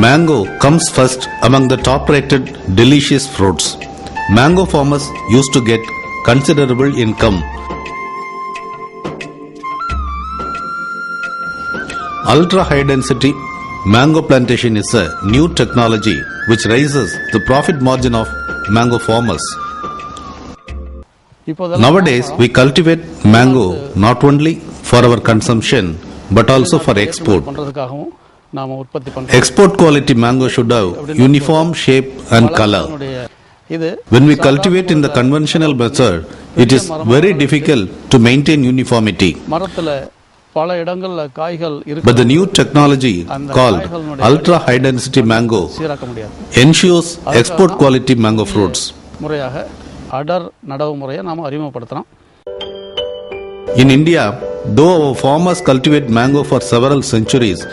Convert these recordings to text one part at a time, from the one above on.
Mango comes first among the top-rated delicious fruits. Mango farmers used to get considerable income. Ultra-high density mango plantation is a new technology which raises the profit margin of mango farmers. Nowadays, we cultivate mango not only for our consumption but also for export. Export quality mango should have uniform shape and color. When we cultivate in the conventional method, it is very difficult to maintain uniformity. But the new technology called ultra high density mango ensures export quality mango fruits. In India, though our farmers cultivate mango for several centuries,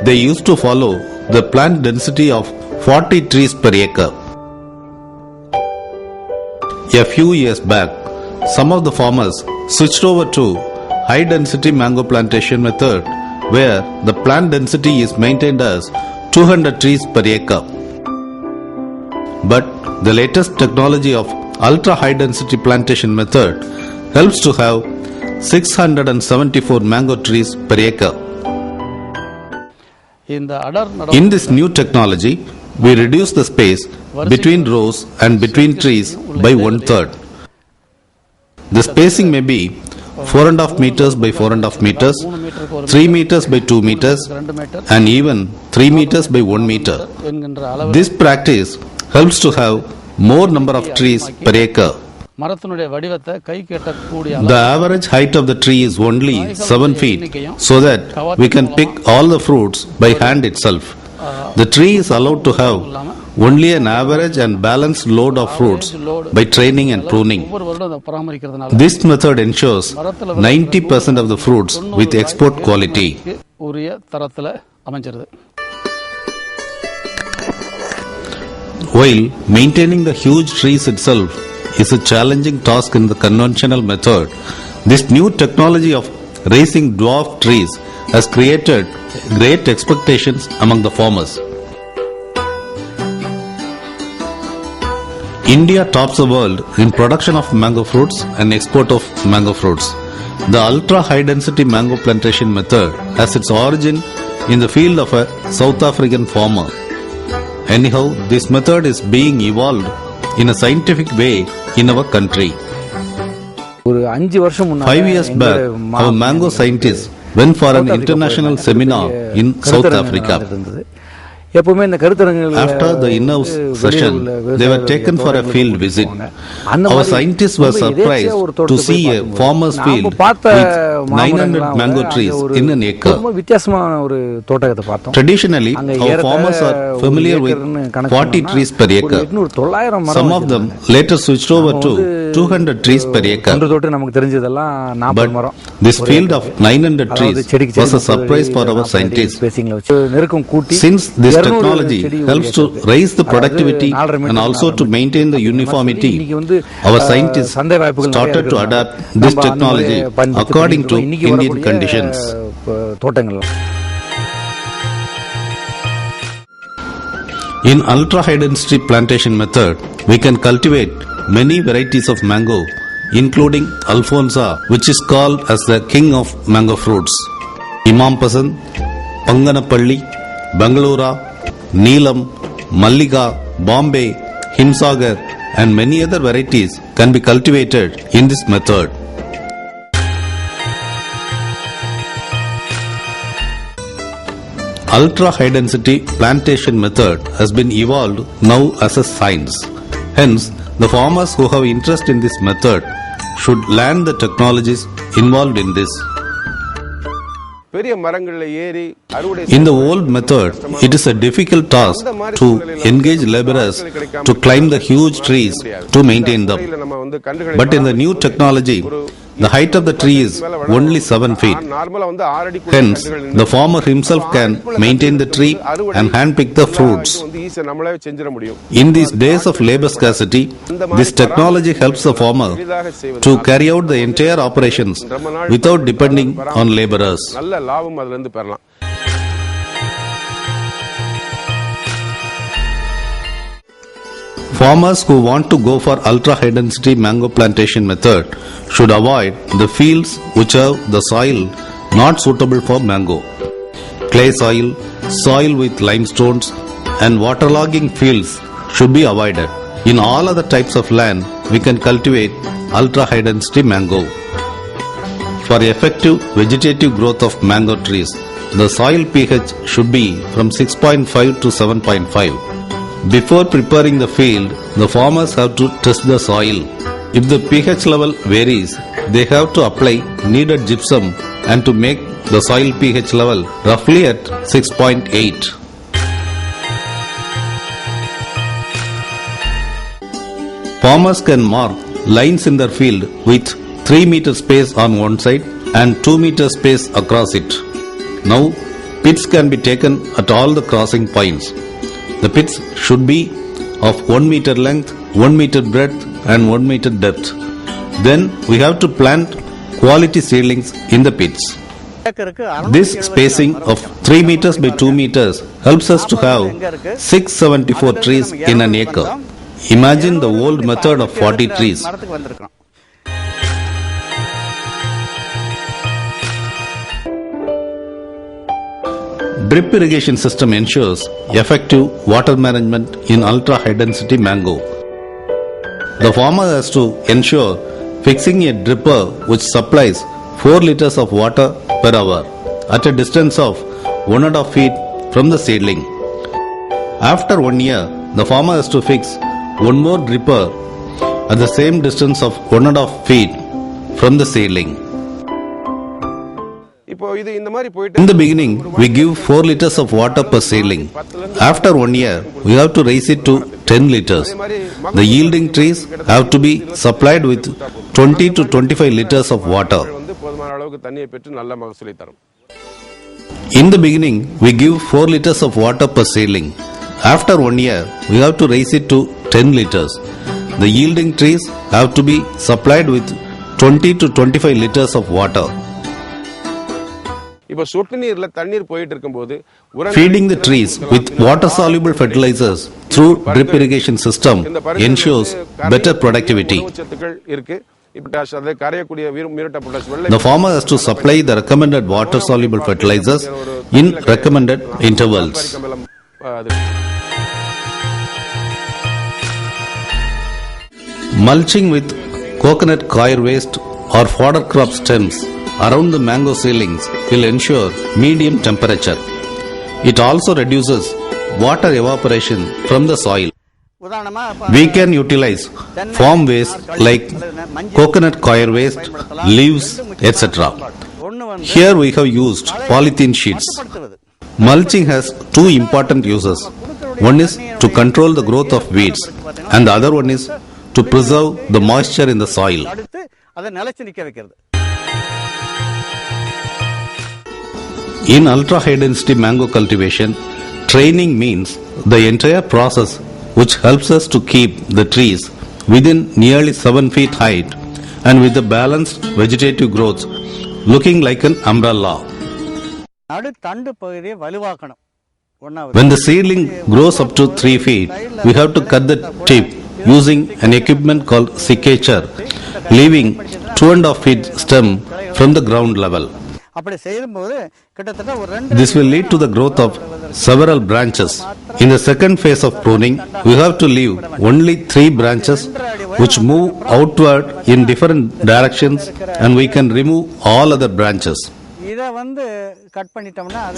they used to follow the plant density of 40 trees per acre. A few years back, some of the farmers switched over to high density mango plantation method where the plant density is maintained as 200 trees per acre. But the latest technology of ultra high density plantation method helps to have 674 mango trees per acre. In this new technology, we reduce the space between rows and between trees by 1/3. The spacing may be 4.5 meters by 4.5 meters, 3 meters by 2 meters, and even 3 meters by 1 meter. This practice helps to have more number of trees per acre. The average height of the tree is only 7 feet, so that we can pick all the fruits by hand itself. The tree is allowed to have only an average and balanced load of fruits by training and pruning. This method ensures 90% of the fruits with export quality. While maintaining the huge trees itself is a challenging task in the conventional method, this new technology of raising dwarf trees has created great expectations among the farmers. India tops the world in production of mango fruits and export of mango fruits. The ultra high density mango plantation method has its origin in the field of a South African farmer. Anyhow, this method is being evolved in a scientific way in our country. 5 years back, our mango scientists went for an international seminar in South Africa. After the in-house session, they were taken for a field visit. Our scientists were surprised to see a farmer's field with 900 mango trees in an acre. Traditionally, our farmers are familiar with 40 trees per acre. Some of them later switched over to 200 trees per acre. But this field of 900 trees was a surprise for our scientists. Since this technology helps to raise the productivity and also to maintain the uniformity, our scientists started to adapt this technology according to Indian conditions. In ultra high density plantation method, we can cultivate many varieties of mango, including Alfonsa, which is called as the king of mango fruits, Imam Pasand, Panganapalli, Bangalore, Neelam, Malliga, Bombay, Himsagar, and many other varieties can be cultivated in this method. Ultra high density plantation method has been evolved now as a science. Hence, the farmers who have interest in this method should learn the technologies involved in this. In the old method, it is a difficult task to engage laborers to climb the huge trees to maintain them. But in the new technology, the height of the tree is only 7 feet. Hence, the farmer himself can maintain the tree and handpick the fruits. In these days of labor scarcity, this technology helps the farmer to carry out the entire operations without depending on laborers. Farmers who want to go for ultra high density mango plantation method should avoid the fields which have the soil not suitable for mango. Clay soil, soil with limestones and waterlogging fields should be avoided. In all other types of land, we can cultivate ultra high density mango. For effective vegetative growth of mango trees, the soil pH should be from 6.5 to 7.5. Before preparing the field, the farmers have to test the soil. If the pH level varies, they have to apply needed gypsum and to make the soil pH level roughly at 6.8. Farmers can mark lines in their field with 3 meter space on one side and 2 meter space across it. Now, pits can be taken at all the crossing points. The pits should be of 1 meter length, 1 meter breadth and 1 meter depth. Then we have to plant quality seedlings in the pits. This spacing of 3 meters by 2 meters helps us to have 674 trees in an acre. Imagine the old method of 40 trees. Drip irrigation system ensures effective water management in ultra high density mango. The farmer has to ensure fixing a dripper which supplies 4 liters of water per hour at a distance of 1.5 feet from the seedling. After 1 year, the farmer has to fix one more dripper at the same distance of 1.5 feet from the seedling. In the beginning, we give 4 liters of water per seedling. After 1 year, we have to raise it to 10 liters. The yielding trees have to be supplied with 20 to 25 liters of water. In the beginning, we give 4 liters of water per seedling. After 1 year, we have to raise it to 10 liters. The yielding trees have to be supplied with 20 to 25 liters of water. Feeding the trees with water-soluble fertilizers through drip irrigation system ensures better productivity. The farmer has to supply the recommended water-soluble fertilizers in recommended intervals. Mulching with coconut coir waste or fodder crop stems around the mango seedlings will ensure medium temperature. It also reduces water evaporation from the soil. We can utilize farm waste like coconut coir waste, leaves, etc. Here we have used polythene sheets. Mulching has two important uses. One is to control the growth of weeds and the other one is to preserve the moisture in the soil. In ultra high density mango cultivation, training means the entire process which helps us to keep the trees within nearly 7 feet height and with the balanced vegetative growth looking like an umbrella. When the seedling grows up to 3 feet, we have to cut the tip using an equipment called cicature, leaving 2.5 feet stem from the ground level. This will lead to the growth of several branches. In the second phase of pruning, we have to leave only 3 branches which move outward in different directions and we can remove all other branches.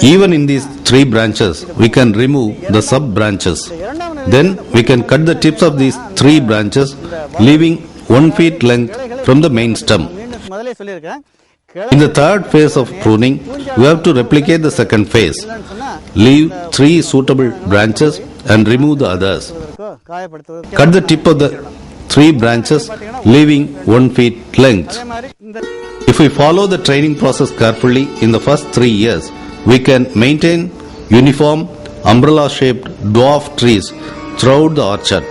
Even in these 3 branches, we can remove the sub branches. Then we can cut the tips of these 3 branches, leaving 1 feet length from the main stem. In the third phase of pruning, we have to replicate the second phase. Leave 3 suitable branches and remove the others. Cut the tip of the 3 branches, leaving 1 feet length. If we follow the training process carefully in the first 3 years, we can maintain uniform umbrella-shaped dwarf trees throughout the orchard.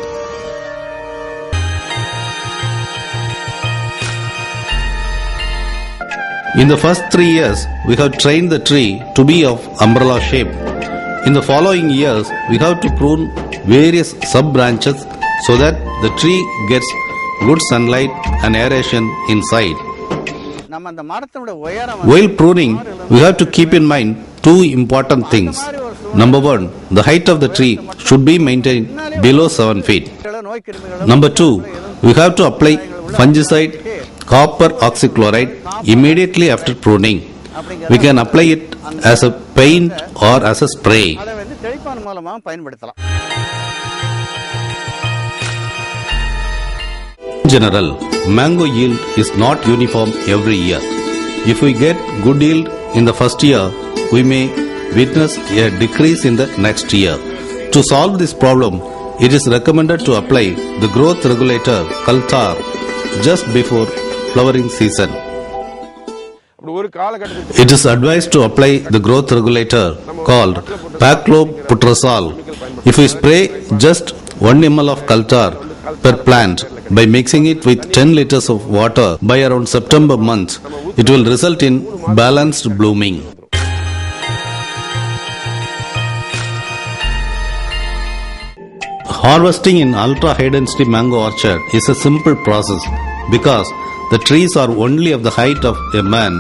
In the first 3 years, we have trained the tree to be of umbrella shape. In the following years, we have to prune various sub-branches so that the tree gets good sunlight and aeration inside. While pruning, we have to keep in mind two important things. Number one, the height of the tree should be maintained below 7 feet. Number two, we have to apply fungicide copper oxychloride immediately after pruning. We can apply it as a paint or as a spray. In general, mango yield is not uniform every year. If we get good yield in the first year, we may witness a decrease in the next year. To solve this problem, it is recommended to apply the growth regulator Kaltar just before flowering season. It is advised to apply the growth regulator called pacloputrazole. If we spray just 1 ml of Kaltar per plant by mixing it with 10 liters of water by around September month, it will result in balanced blooming. Harvesting in ultra high density mango orchard is a simple process because the trees are only of the height of a man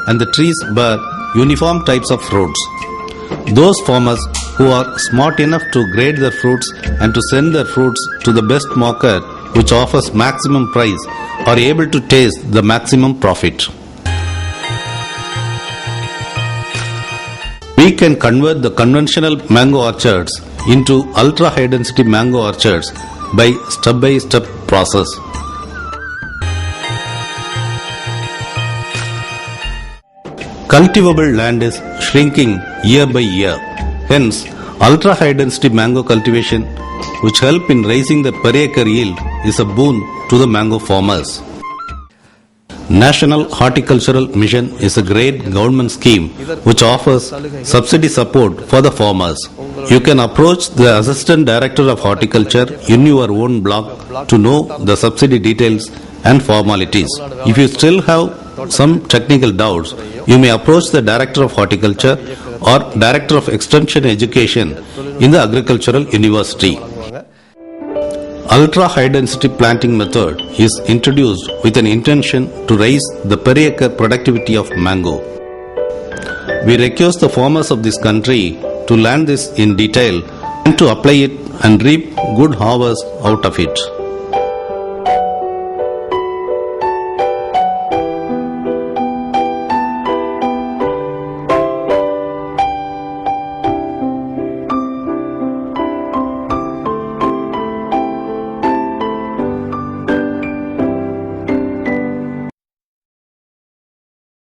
and the trees bear uniform types of fruits. Those farmers who are smart enough to grade their fruits and to send their fruits to the best market which offers maximum price are able to taste the maximum profit. We can convert the conventional mango orchards into ultra high density mango orchards by step process. Cultivable land is shrinking year by year. Hence, ultra high density mango cultivation, which help in raising the per acre yield, is a boon to the mango farmers. National Horticultural Mission is a great government scheme which offers subsidy support for the farmers. You can approach the Assistant Director of Horticulture in your own block to know the subsidy details and formalities. If you still have some technical doubts, you may approach the Director of Horticulture or Director of Extension Education in the Agricultural University. Ultra high density planting method is introduced with an intention to raise the per acre productivity of mango. We request the farmers of this country to learn this in detail and to apply it and reap good harvest out of it.